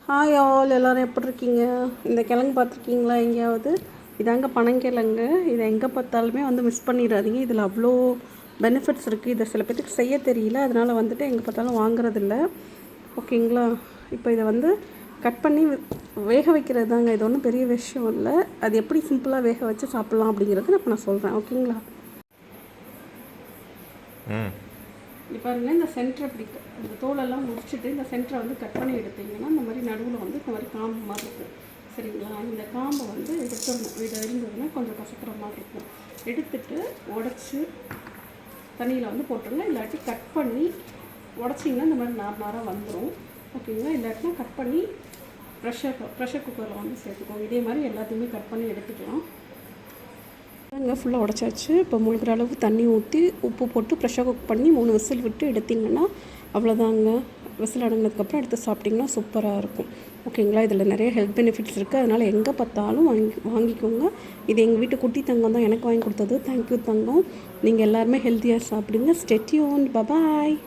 Hi all, எல்லோரும் எப்படி இருக்கீங்க? இந்த கிழங்கு பார்த்துருக்கீங்களா எங்கேயாவது? இதாங்க பனங்கிழங்கு. இதை எங்கே பார்த்தாலுமே மிஸ் பண்ணிடாதீங்க. இதில் அவ்வளோ பெனிஃபிட்ஸ் இருக்குது. இதை சில பேருக்கு செய்ய தெரியல, அதனால் எங்கே பார்த்தாலும் வாங்குறதில்ல. ஓகேங்களா? இப்போ இதை கட் பண்ணி வேக வைக்கிறது தாங்க. இது ஒன்றும் பெரிய விஷயம் இல்லை. அது எப்படி சிம்பிளாக வேக வச்சு சாப்பிட்லாம் அப்படிங்கிறது நான் சொல்கிறேன். ஓகேங்களா? இப்போ பாருங்கள், இந்த சென்டரை இந்த தோலெல்லாம் முடிச்சுட்டு இந்த சென்டரை கட் பண்ணி எடுத்திங்கன்னா இந்த மாதிரி நடுவில் இந்த மாதிரி காம்பு மாதிரி இருக்கும். சரிங்களா? இந்த காம்பை எடுத்துடணும். இதை இருந்ததுன்னா கொஞ்சம் கசக்கிற மாதிரி இருக்கும். எடுத்துட்டு உடச்சி தண்ணியில் போட்டுருங்க. இல்லாட்டி கட் பண்ணி உடச்சிங்கன்னா இந்த மாதிரி நாராக வந்துடும். ஓகேங்களா? இல்லாட்டினா கட் பண்ணி ப்ரெஷர் குக்கரில் சேர்த்துக்கோங்க. இதே மாதிரி எல்லாத்தையுமே கட் பண்ணி எடுத்துக்கலாம். ஃபுல்லாக உடச்சாச்சு. இப்போ முழுகிற அளவுக்கு தண்ணி ஊற்றி உப்பு போட்டு ப்ரெஷர் குக் பண்ணி 3 விசில் விட்டு எடுத்திங்கன்னா அவ்வளோதாங்க. விசில் அடங்கினதுக்கப்புறம் எடுத்து சாப்பிட்டிங்கன்னா சூப்பராக இருக்கும். ஓகேங்களா? இதில் நிறைய ஹெல்த் பெனிஃபிட்ஸ் இருக்குது. அதனால் எங்கே பார்த்தாலும் வாங்கிக்கோங்க. இது எங்கள் வீட்டு குட்டி தங்கம் தான் எனக்கு வாங்கி கொடுத்தது. தேங்க்யூ தங்கம். நீங்கள் எல்லாருமே ஹெல்த்தியாக சாப்பிடுங்க. Stay tuned. Bye bye.